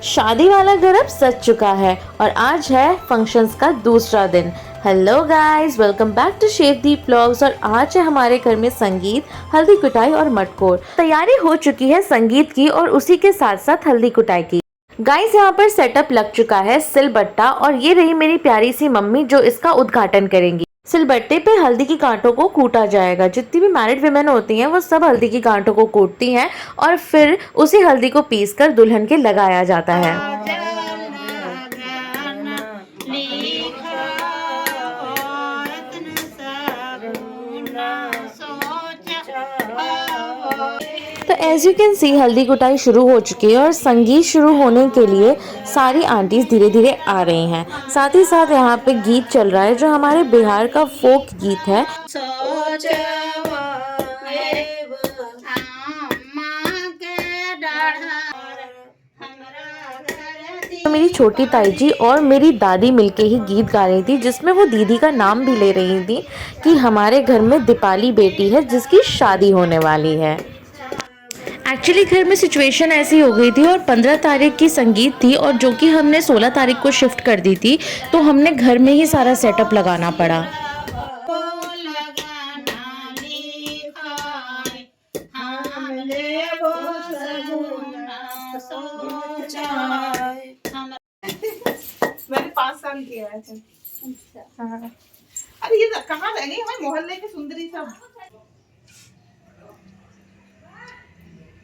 शादी वाला घर अब सज चुका है और आज है फंक्शंस का दूसरा दिन। Hello guys, welcome back to Chefdeep vlogs. और आज है हमारे घर में संगीत, हल्दी कुटाई और मटकोर। तैयारी हो चुकी है संगीत की और उसी के साथ साथ हल्दी कुटाई की। गाइस, यहाँ पर सेटअप लग चुका है सिलबट्टा और ये रही मेरी प्यारी सी मम्मी जो इसका उद्घाटन करेंगी। सिलबट्टे पे हल्दी की गांठों को कूटा जाएगा। जितनी भी मैरिड विमेन होती हैं वो सब हल्दी की गांठों को कूटती हैं और फिर उसी हल्दी को पीसकर दुल्हन के लगाया जाता है। तो एज यू कैन सी हल्दी कुटाई शुरू हो चुकी है और संगीत शुरू होने के लिए सारी आंटीज धीरे धीरे आ रही हैं। साथ ही साथ यहाँ पे गीत चल रहा है जो हमारे बिहार का फोक गीत है। तो मेरी छोटी ताई जी और मेरी दादी मिलके ही गीत गा रही थी, जिसमें वो दीदी का नाम भी ले रही थी कि हमारे घर में दीपाली बेटी है जिसकी शादी होने वाली है। एक्चुअली घर में सिचुएशन ऐसी हो गई थी और 15 तारीख की संगीत थी और जो कि हमने 16 तारीख को शिफ्ट कर दी थी, तो हमने घर में ही सारा सेटअप लगाना पड़ा। मैंने 5 साल किया है। अच्छा। अरे ये कहाँ रह गई हमारे मोहल्ले की सुंदरी सब।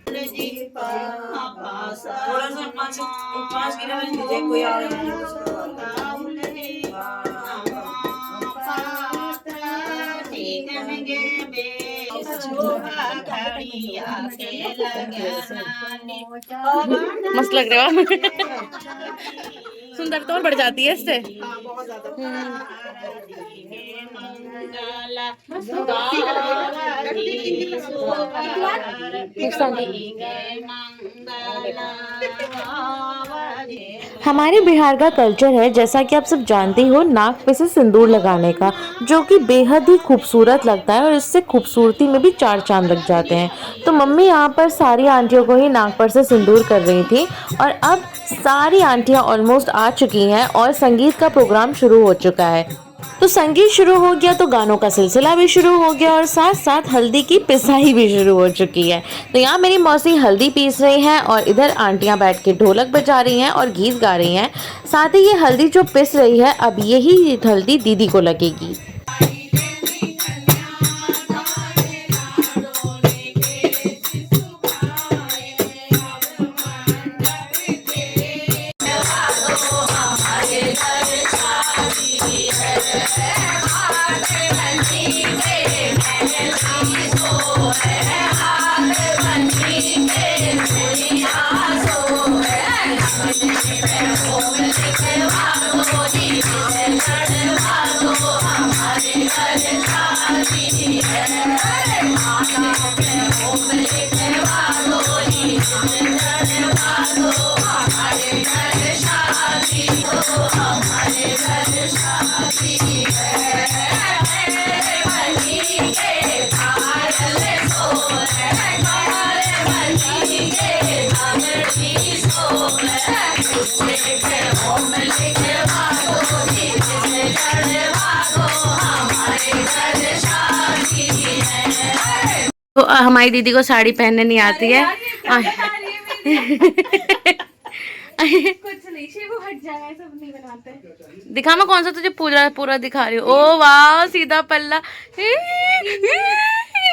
थोड़ा सा 5 किलो में दीजिए, कोई और मस्त लग रहा है। सुंदरता और बढ़ जाती है इससे। बहुत ज्यादा। हमारे बिहार का कल्चर है, जैसा कि आप सब जानते हो, नाक पे से सिंदूर लगाने का, जो कि बेहद ही खूबसूरत लगता है और इससे खूबसूरती में भी 4 चांद लग जाते हैं। तो मम्मी यहाँ पर सारी आंटियों को ही नाक पर से सिंदूर कर रही थी और अब सारी आंटियाँ ऑलमोस्ट आ चुकी हैं और संगीत का प्रोग्राम शुरू हो चुका है। तो संगीत शुरू हो गया तो गानों का सिलसिला भी शुरू हो गया और साथ साथ हल्दी की पिसाई भी शुरू हो चुकी है। तो यहाँ मेरी मौसी हल्दी पीस रही हैं और इधर आंटियाँ बैठ के ढोलक बजा रही हैं और गीत गा रही हैं। साथ ही ये हल्दी जो पिस रही है, अब यही हल्दी दीदी को लगेगी। तो हमारी दीदी को साड़ी पहनने नहीं आती है। कुछ नहीं, शिव हट जाएगा, सब नहीं बनाते। दिखा, मैं कौन सा तुझे पूरा पूरा दिखा रही हूँ। ओ वाह, सीधा पल्ला।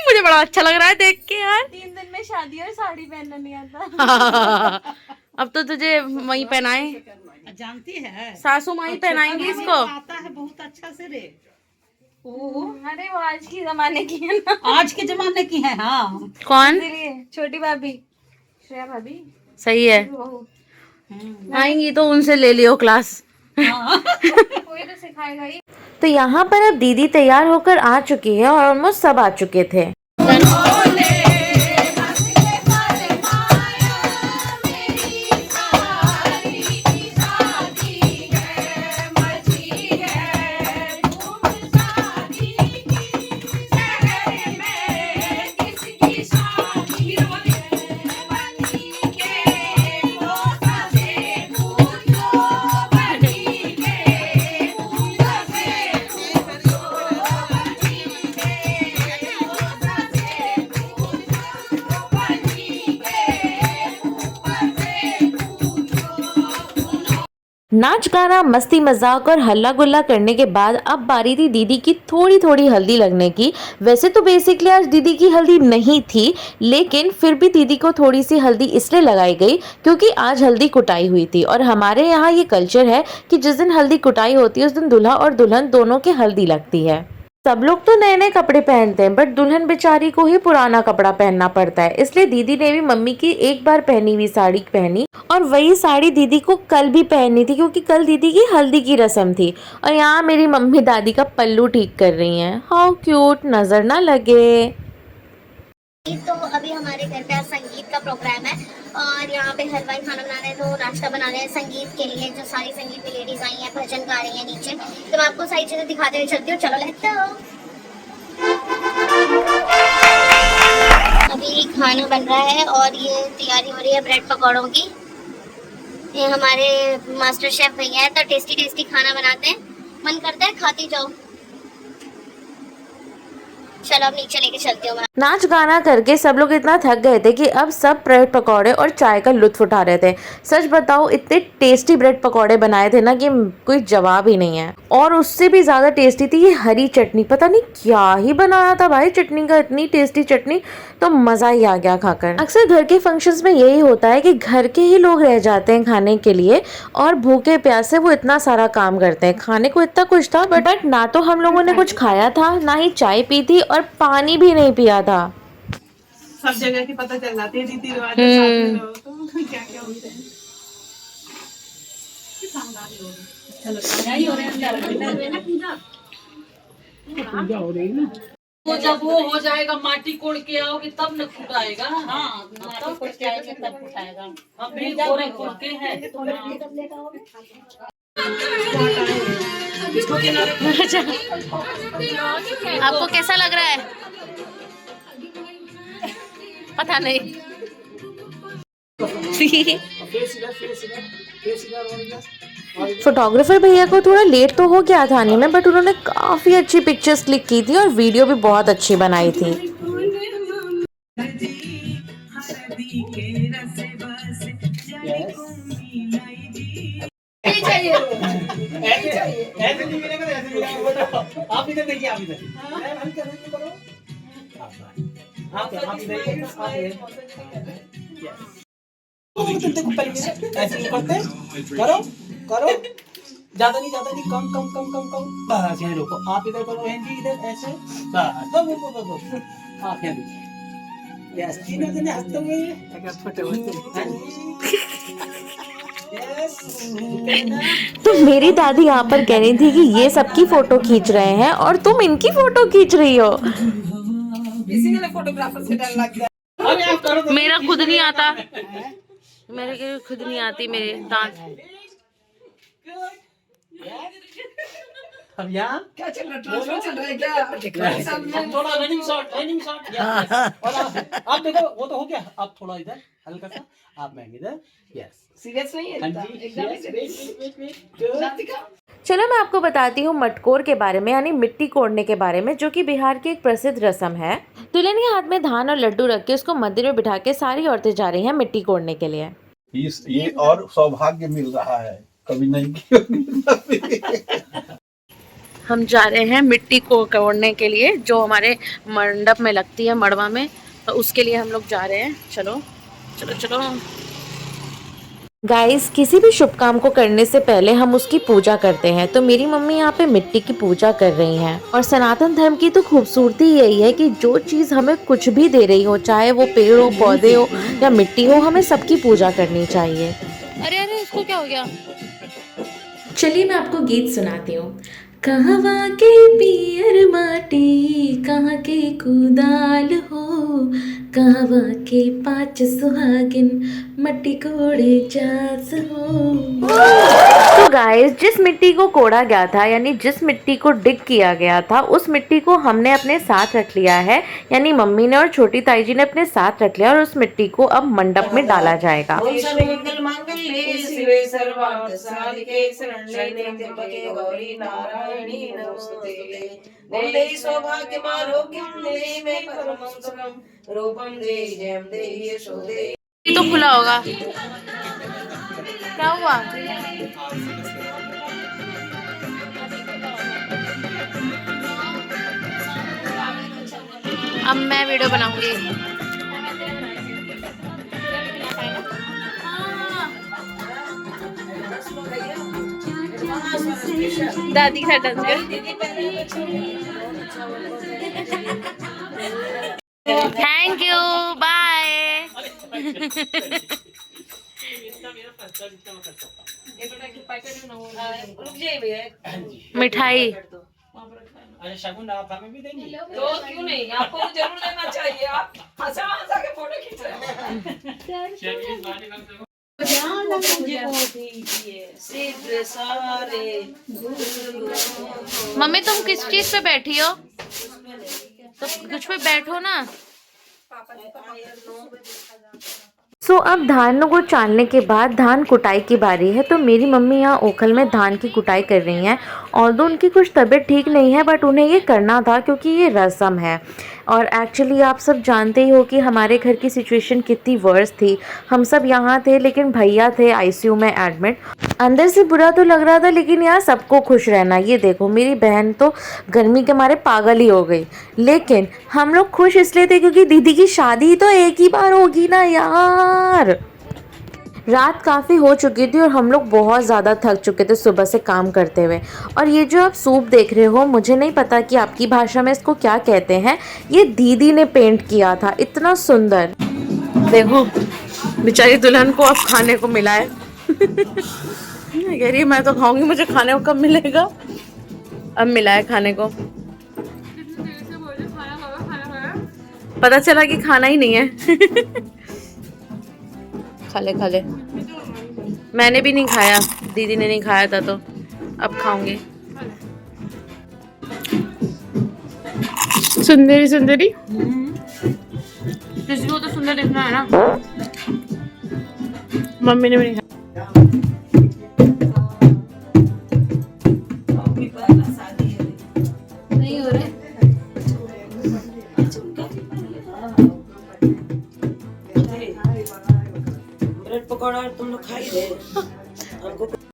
मुझे बड़ा अच्छा लग रहा है देख के यार। 3 दिन में शादी और साड़ी पहनना नहीं आता। अब तो तुझे वही पहनाए, जानती है सासू माई पहनाएंगी इसको। आता है बहुत अच्छा से रे। अरे वो आज की जमाने की है ना, आज के जमाने की है। हाँ, कौन? इसलिए छोटी भाभी श्रेया भाभी सही है, आएंगी तो उनसे ले लियो क्लास। कोई तो सिखाएगा ही। तो यहाँ पर अब दीदी तैयार होकर आ चुकी है और ऑलमोस्ट सब आ चुके थे। नाच गाना मस्ती मजाक और हल्ला गुल्ला करने के बाद अब बारी थी दीदी की थोड़ी थोड़ी हल्दी लगने की। वैसे तो बेसिकली आज दीदी की हल्दी नहीं थी, लेकिन फिर भी दीदी को थोड़ी सी हल्दी इसलिए लगाई गई क्योंकि आज हल्दी कुटाई हुई थी। और हमारे यहाँ ये कल्चर है कि जिस दिन हल्दी कुटाई होती है उस दिन दूल्हा और दुल्हन दोनों के हल्दी लगती है। सब लोग तो नए नए कपड़े पहनते हैं, बट दुल्हन बेचारी को ही पुराना कपड़ा पहनना पड़ता है। इसलिए दीदी ने भी मम्मी की एक बार पहनी हुई साड़ी पहनी, और वही साड़ी दीदी को कल भी पहननी थी क्योंकि कल दीदी की हल्दी की रस्म थी। और यहाँ मेरी मम्मी दादी का पल्लू ठीक कर रही हैं। हाउ क्यूट, नजर ना लगे। तो अभी हमारे घर पे आज संगीत का प्रोग्राम है और यहाँ पे हलवाई खाना बना रहे हैं, तो नाश्ता बना रहे हैं संगीत के लिए। जो सारी संगीत में लेडीज आई हैं, भजन गा रही हैं नीचे, तो मैं आपको सारी चीजें दिखाते हुए चलती हूँ। चलो लेट्स गो। अभी खाना बन रहा है और ये तैयारी हो रही है ब्रेड पकौड़ों की। ये हमारे मास्टर शेफ भैया है, तो टेस्टी टेस्टी खाना बनाते हैं, मन करता है खाती जाओ। चलो अब नीचे लेके चलती हूँ। नाच गाना करके सब लोग इतना थक गए थे कि अब सब ब्रेड पकौड़े और चाय का लुत्फ उठा रहे थे। सच बताओ, इतने टेस्टी ब्रेड पकौड़े बनाए थे ना कि कोई जवाब ही नहीं है। और उससे भी ज्यादा टेस्टी थी ये हरी चटनी। पता नहीं क्या ही बनाया था भाई चटनी का, इतनी टेस्टी चटनी, तो मजा ही आ गया खाकर। अक्सर घर के फंक्शंस में यही होता है कि घर के ही लोग रह जाते हैं खाने के लिए, और भूखे प्यासे वो इतना सारा काम करते हैं। खाने को इतना कुछ था, बट ना तो हम लोगों ने कुछ खाया था, ना ही चाय पी थी, और पानी भी नहीं पिया था। सब जगह की पता चल जाती है रीति रिवाज साथ में रहो तो क्या क्या होते हैं। तो जब वो हो जाएगा, माटी कोड़ के आओगे तब न फुटाएगा। हाँ, तब फुटाएगा, तब फुटाएगा। अभी कोड़े कोड़ के है। आपको कैसा लग रहा है? पता नहीं। फोटोग्राफर भैया को थोड़ा लेट तो हो गया था आने में, बट उन्होंने काफी अच्छी पिक्चर्स क्लिक की थी और वीडियो भी बहुत अच्छी बनाई थी। आप इधर देखिए, आप इधर ऐसे करते करो करो, ज्यादा नहीं, कम कम कम कम कम, बस यहाँ रोको। आप इधर करो, जी इधर ऐसे, बस बस आप यहाँ देखिए। यस, तीनों जने हंसते हुए अगर तो मेरी दादी यहाँ पर कह रही थी कि ये सबकी फोटो खींच रहे हैं और तुम इनकी फोटो खींच रही हो। इसी के लिए फोटोग्राफर से डर लगता है। मेरा खुद नहीं आता, मेरे खुद नहीं आती मेरे दांत। अब यहाँ क्या चल रहा है? ट्रांसफर चल रहा है क्या? थोड़ा रनिंग शॉट। आप देखो, वो तो हो गया। आप थोड़ा इधर हल्का सा, आप मैं इधर। यस, सीरियस नहीं है एकदम सीरियस। चलो मैं आपको बताती हूँ मटकोर के बारे में, यानी मिट्टी कोड़ने के बारे में, जो कि बिहार की एक प्रसिद्ध रस्म है। दुल्हन के हाथ में धान और लड्डू रख के उसको मंदिर में बिठा के सारी औरतें जा रही हैं मिट्टी कोड़ने के लिए। ये और सौभाग्य मिल रहा है, कभी नहीं। हम जा रहे हैं मिट्टी को कोड़ने के लिए, जो हमारे मंडप में लगती है, मड़वा में, तो उसके लिए हम लोग जा रहे हैं। चलो चलो चलो गाइस, किसी भी शुभ काम को करने से पहले हम उसकी पूजा करते हैं। तो मेरी मम्मी यहाँ पे मिट्टी की पूजा कर रही हैं। और सनातन धर्म की तो खूबसूरती यही है कि जो चीज़ हमें कुछ भी दे रही हो, चाहे वो पेड़ हो, पौधे हो या मिट्टी हो, हमें सबकी पूजा करनी चाहिए। अरे अरे, इसको क्या हो गया? चलिए मैं आपको गीत सुनाती हूँ। कहवा के पियर माटी, कहाँ के कुदाल हो, कहवा के पाँच सुहागिन, मट्टी कोड़े जास हो। तो गाइस, जिस मिट्टी को कोड़ा गया था, यानी जिस मिट्टी को डिग किया गया था, उस मिट्टी को हमने अपने साथ रख लिया है, यानी मम्मी ने और छोटी ताई जी ने अपने साथ रख लिया, और उस मिट्टी को अब मंडप में डाला जाएगा। ये तो खुला होगा। क्या हुआ? अब मैं वीडियो बनाऊंगी। दादी के साथ डांस कर। Thank you, bye. मिठाई अरे शगुन आप हमें भी देंगे? तो क्यों नहीं, आपको तो जरूर लेना चाहिए। आप हंसा हंसा के फोटो खींच रहे हैं। मम्मी तुम किस चीज पे बैठी हो? तो कुछ पे बैठो ना। अब धानों को चालने के बाद धान कुटाई की बारी है। तो मेरी मम्मी यहाँ ओखल में धान की कुटाई कर रही हैं। और उनकी कुछ तबीयत ठीक नहीं है, बट उन्हें ये करना था क्योंकि ये रस्म है। और एक्चुअली आप सब जानते ही हो कि हमारे घर की सिचुएशन कितनी वर्स थी। हम सब यहाँ थे, लेकिन भैया थे आईसीयू में एडमिट। अंदर से बुरा तो लग रहा था, लेकिन यार सबको खुश रहना। ये देखो मेरी बहन तो गर्मी के मारे पागल ही हो गई, लेकिन हम लोग खुश इसलिए थे क्योंकि दीदी की शादी तो एक ही बार होगी ना यार। रात काफ़ी हो चुकी थी और हम लोग बहुत ज़्यादा थक चुके थे सुबह से काम करते हुए। और ये जो आप सूप देख रहे हो, मुझे नहीं पता कि आपकी भाषा में इसको क्या कहते हैं। ये दीदी ने पेंट किया था, इतना सुंदर। देखो बेचारी दुल्हन को अब खाने को मिला है। कह रही है मैं तो खाऊंगी, मुझे खाने को कब मिलेगा? अब मिला है खाने को। पता चला कि खाना ही नहीं है। खा ले खा ले। मैंने भी नहीं खाया, दीदी ने नहीं खाया था, तो अब खाऊंगी। सुंदरी सुंदरी किसी को तो सुंदर दिखना है ना। मम्मी ने भी नहीं खाया। नहीं हो रहा। ब्रेड पकौड़ा तुम लोग खाई दे।